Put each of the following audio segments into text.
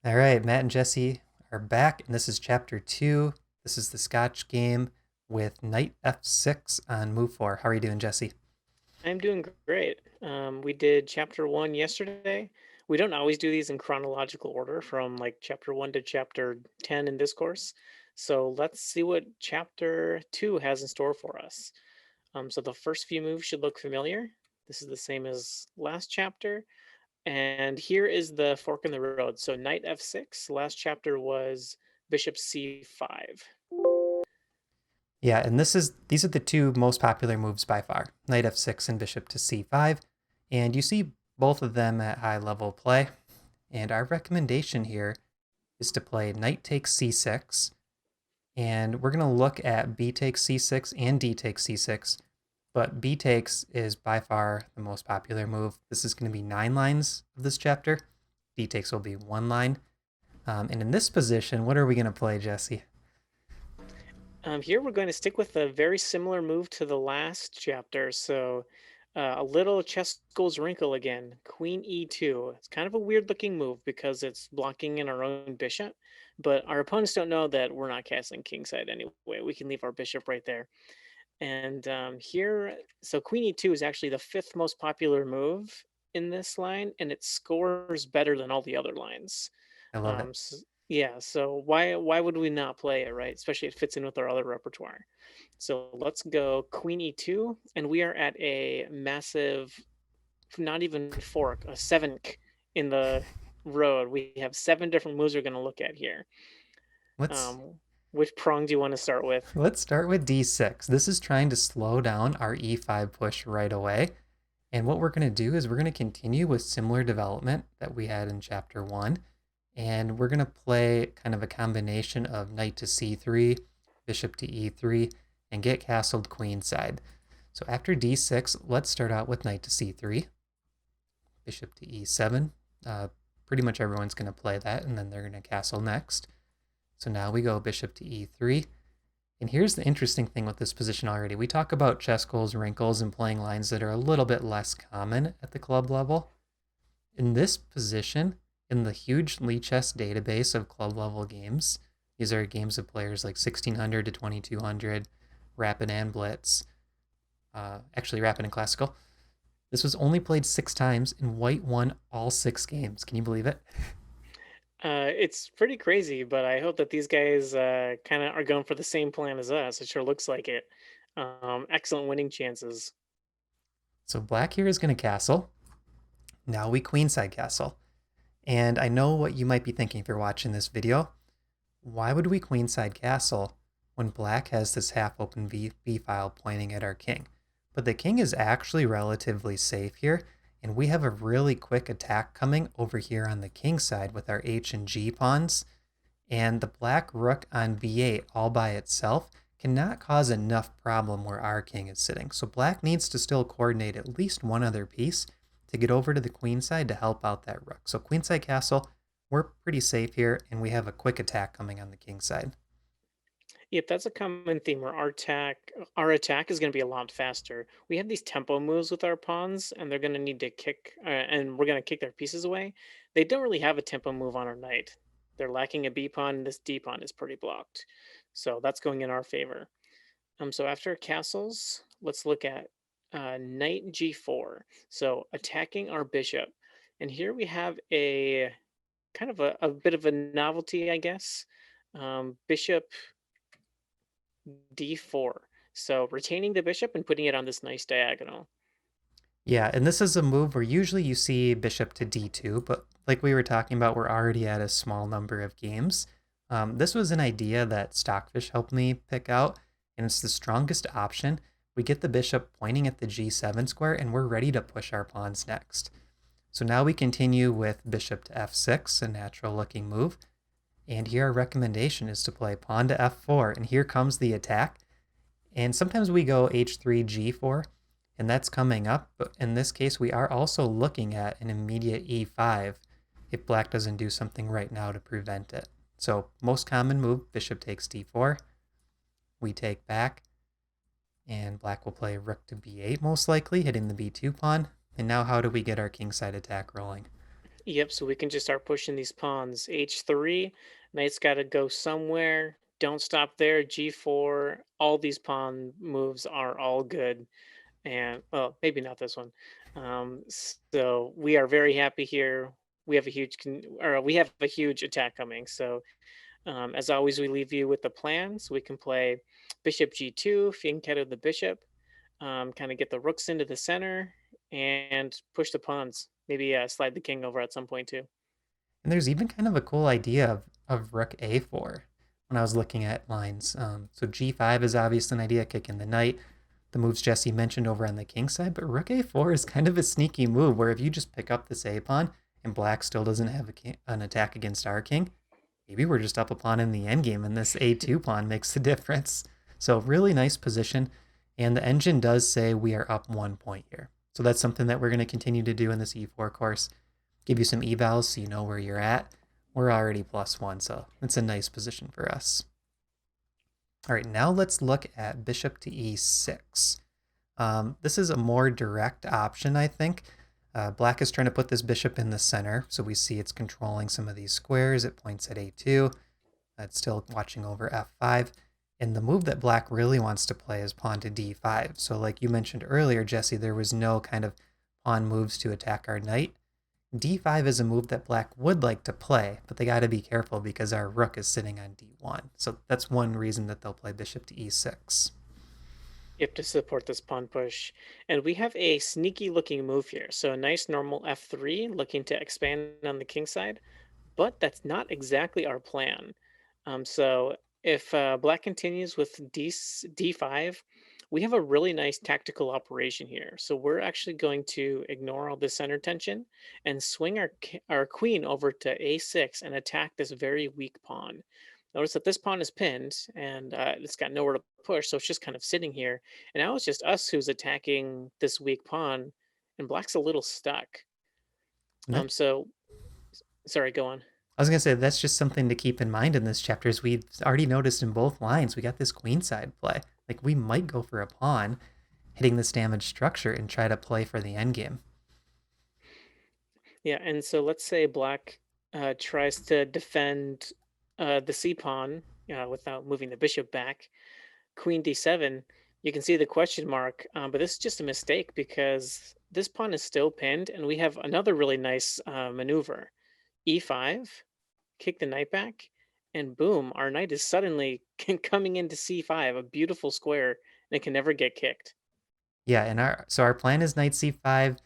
All right, Matt and Jesse are back, and this is chapter 2. This is the Scotch game with knight f6 on move 4. How are you doing, Jesse? I'm doing great. We did chapter one yesterday. We don't always do these in chronological order from like chapter one to chapter 10 in this course. So let's see what chapter two has in store for us. So the first few moves should look familiar. This is the same as last chapter. And here is the fork in the road. So knight f6. Last chapter was bishop c5. Yeah, and these are the two most popular moves by far, knight f6 and bishop to c5. And you see both of them at high level play. And our recommendation here is to play knight takes c6. And we're going to look at b takes c6 and d takes c6. But b takes is by far the most popular move. This is going to be 9 lines of this chapter. D takes will be 1 line. And in this position, what are we going to play, Jesse? Here we're going to stick with a very similar move to the last chapter. So a little chess goes wrinkle again. Queen e2. It's kind of a weird looking move because it's blocking in our own bishop, but our opponents don't know that we're not castling kingside anyway. We can leave our bishop right there. And here, so queen e2 is actually the fifth most popular move in this line, and it scores better than all the other lines. I love it. Yeah, so why would we not play it, right? Especially it fits in with our other repertoire. So let's go queen e2, and we are at a massive, not even fork, a seventh in the road. We have seven different moves we're going to look at here. Let's Um, which prong do you want to start with? let's start with d6. This is trying to slow down our e5 push right away. And what we're going to do is we're going to continue with similar development that we had in chapter 1. And we're going to play kind of a combination of knight to c3, bishop to e3, and get castled queenside. So after d6, let's start out with knight to c3, bishop to e7. Pretty much everyone's going to play that, and then they're going to castle next. So now we go bishop to e3. And here's the interesting thing with this position already. We talk about chess goals, wrinkles, and playing lines that are a little bit less common at the club level. In this position, in the huge Lichess database of club level games, these are games of players like 1600 to 2200, Rapid and Blitz, actually Rapid and Classical. This was only played 6 times, and White won all 6 games. Can you believe it? It's pretty crazy, but I hope that these guys kind of are going for the same plan as us. It sure looks like it. Excellent winning chances. So Black here is going to castle. Now we queenside castle. And I know what you might be thinking if you're watching this video. Why would we queenside castle when Black has this half open B file pointing at our king? But the king is actually relatively safe here, and we have a really quick attack coming over here on the king side with our H and G pawns. And the black rook on B8 all by itself cannot cause enough problem where our king is sitting. So black needs to still coordinate at least one other piece to get over to the queen side to help out that rook. So queenside castle, we're pretty safe here, and we have a quick attack coming on the king side. Yep, that's a common theme where our attack is going to be a lot faster. We have these tempo moves with our pawns, and they're going to need to kick, and we're going to kick their pieces away. They don't really have a tempo move on our knight. They're lacking a B pawn, and this D pawn is pretty blocked. So that's going in our favor. So after castles, let's look at knight g4. So attacking our bishop. And here we have a kind of a bit of a novelty, I guess. Bishop d4. So retaining the bishop and putting it on this nice diagonal. Yeah, and this is a move where usually you see bishop to d2, but like we were talking about, we're already at a small number of games. This was an idea that Stockfish helped me pick out, and it's the strongest option. We get the bishop pointing at the g7 square, and we're ready to push our pawns next. So now we continue with bishop to f6, a natural looking move. And here our recommendation is to play pawn to f4, and here comes the attack. And sometimes we go h3, g4, and that's coming up. But in this case, we are also looking at an immediate e5 if black doesn't do something right now to prevent it. So most common move, bishop takes d4. We take back, and black will play rook to b8 most likely, hitting the b2 pawn. And now how do we get our kingside attack rolling? Yep, so we can just start pushing these pawns. H3, knight's got to go somewhere. Don't stop there. G4, all these pawn moves are all good. And, well, maybe not this one. So we are very happy here. We have a we have a huge attack coming. So as always, we leave you with the plan. So we can play bishop G2, fianchetto the bishop, kind of get the rooks into the center and push the pawns. Maybe slide the king over at some point too. And there's even kind of a cool idea of rook a4 when I was looking at lines. So g5 is obviously an idea, kicking the knight. The moves Jesse mentioned over on the king side, but rook a4 is kind of a sneaky move where if you just pick up this a pawn and black still doesn't have an attack against our king, maybe we're just up a pawn in the endgame and this a2 pawn makes the difference. So really nice position. And the engine does say we are up 1 point here. So that's something that we're going to continue to do in this e4 course. Give you some evals so you know where you're at. We're already +1, so it's a nice position for us. All right, now let's look at bishop to e6. This is a more direct option, I think. Black is trying to put this bishop in the center, so we see it's controlling some of these squares. It points at a2. It's still watching over f5. And the move that black really wants to play is pawn to d5. So like you mentioned earlier, Jesse, there was no kind of pawn moves to attack our knight. d5 is a move that black would like to play, but they got to be careful because our rook is sitting on d1. So that's one reason that they'll play bishop to e6. You have to support this pawn push. And we have a sneaky looking move here. So a nice normal f3 looking to expand on the king side, but that's not exactly our plan. So if black continues with d5, we have a really nice tactical operation here. So we're actually going to ignore all the center tension and swing our queen over to a6 and attack this very weak pawn. Notice that this pawn is pinned and it's got nowhere to push, so it's just kind of sitting here. And now it's just us who's attacking this weak pawn, and black's a little stuck. And that, So sorry, go on. I was going to say that's just something to keep in mind in this chapter is we've already noticed in both lines we got this queenside play. Like we might go for a pawn, hitting this damaged structure and try to play for the endgame. Yeah, and so let's say black tries to defend the c pawn without moving the bishop back. Queen d7, you can see the question mark, but this is just a mistake because this pawn is still pinned, and we have another really nice maneuver. E5, kick the knight back, and boom, our knight is suddenly coming into c5, a beautiful square, and it can never get kicked. Yeah, and our plan is knight c5.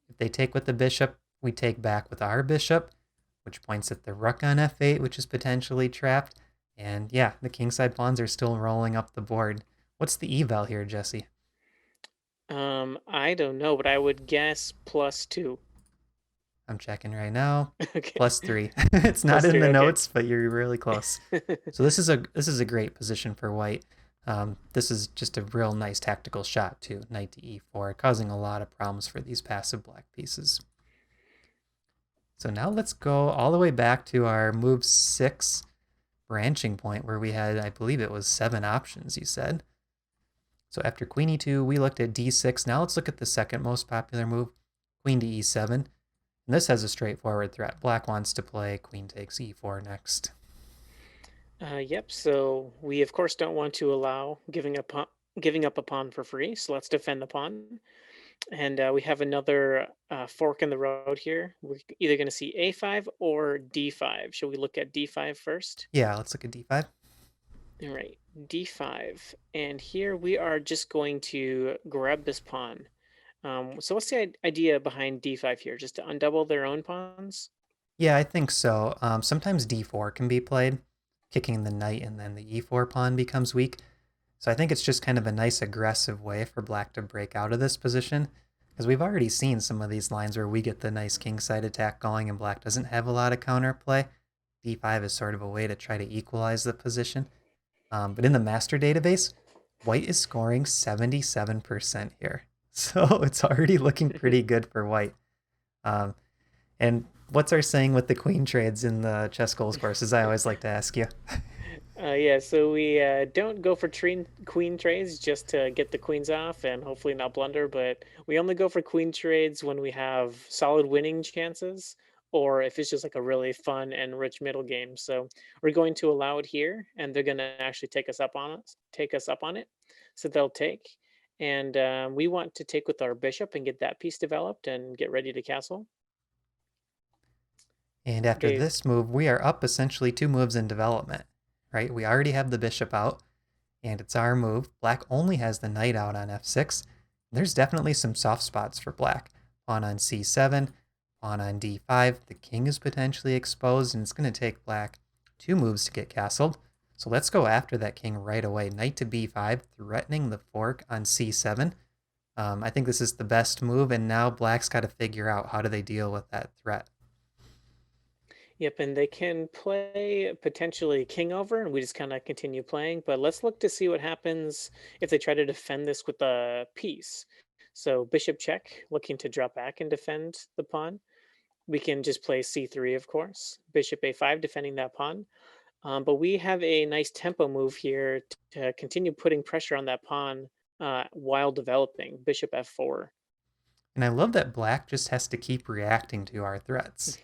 If they take with the bishop, we take back with our bishop, which points at the rook on f8, which is potentially trapped. And yeah, the kingside pawns are still rolling up the board. What's the eval here, Jesse? I don't know, but I would guess +2. I'm checking right now. Okay. +3. It's not Plus in three, the okay. notes, but you're really close. So this is a great position for white. This is just a real nice tactical shot too, knight to e4, causing a lot of problems for these passive black pieces. So now let's go all the way back to our move 6 branching point where we had, I believe it was 7 options, you said. So after queen e2, we looked at d6. Now let's look at the second most popular move, queen to e7. And this has a straightforward threat. Black wants to play queen takes e4 next. Yep. So we of course don't want to allow giving up a pawn for free. So let's defend the pawn. And we have another fork in the road here. We're either going to see a5 or d5. Shall we look at d5 first? Yeah, let's look at d5. All right, d5. And here we are just going to grab this pawn. So what's the idea behind d5 here? Just to undouble their own pawns? Yeah, I think so. Sometimes d4 can be played, kicking the knight, and then the e4 pawn becomes weak. So I think it's just kind of a nice aggressive way for black to break out of this position, because we've already seen some of these lines where we get the nice kingside attack going and black doesn't have a lot of counterplay. d5 is sort of a way to try to equalize the position. But in the master database, white is scoring 77% here. So it's already looking pretty good for white. And what's our saying with the queen trades in the chess goals courses? I always like to ask you. Yeah, so we don't go for queen trades just to get the queens off and hopefully not blunder, but we only go for queen trades when we have solid winning chances or if it's just like a really fun and rich middle game. So we're going to allow it here, and they're going to actually take us up on it. So they'll take, and we want to take with our bishop and get that piece developed and get ready to castle. And after Okay. this move, we are up essentially 2 moves in development, right? We already have the bishop out, and it's our move. Black only has the knight out on f6. There's definitely some soft spots for black. Pawn on c7, pawn on d5. The king is potentially exposed, and it's going to take black 2 moves to get castled. So let's go after that king right away. Knight to b5, threatening the fork on c7. I think this is the best move, and now black's got to figure out how do they deal with that threat. Yep, and they can play potentially king over, and we just kind of continue playing. But let's look to see what happens if they try to defend this with a piece. So bishop check, looking to drop back and defend the pawn. We can just play c3, of course. Bishop a5, defending that pawn. But we have a nice tempo move here to continue putting pressure on that pawn while developing. Bishop f4. And I love that black just has to keep reacting to our threats.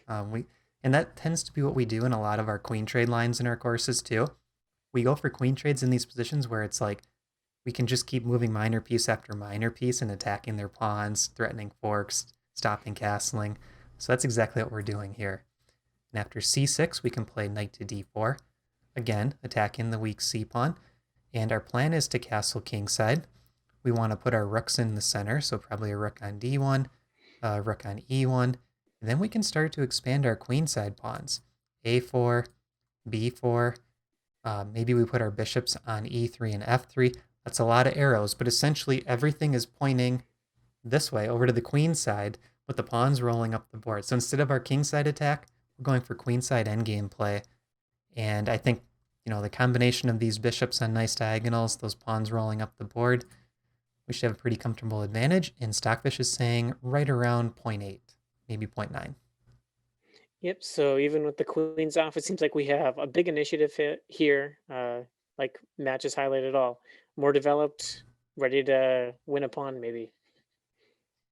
And that tends to be what we do in a lot of our queen trade lines in our courses too. We go for queen trades in these positions where it's like we can just keep moving minor piece after minor piece and attacking their pawns, threatening forks, stopping castling. So that's exactly what we're doing here. And after c6, we can play knight to d4, again attacking the weak c pawn. And our plan is to castle kingside. We want to put our rooks in the center, so probably a rook on d1, a rook on e1, and then we can start to expand our queenside pawns. a4, b4, maybe we put our bishops on e3 and f3. That's a lot of arrows, but essentially everything is pointing this way over to the queen side with the pawns rolling up the board. So instead of our kingside attack, we're going for queenside endgame play. And I think, the combination of these bishops on nice diagonals, those pawns rolling up the board, we should have a pretty comfortable advantage. And Stockfish is saying right around 0.8, maybe 0.9. Yep. So even with the queens off, it seems like we have a big initiative here. Like matches highlighted all. More developed, ready to win a pawn, maybe.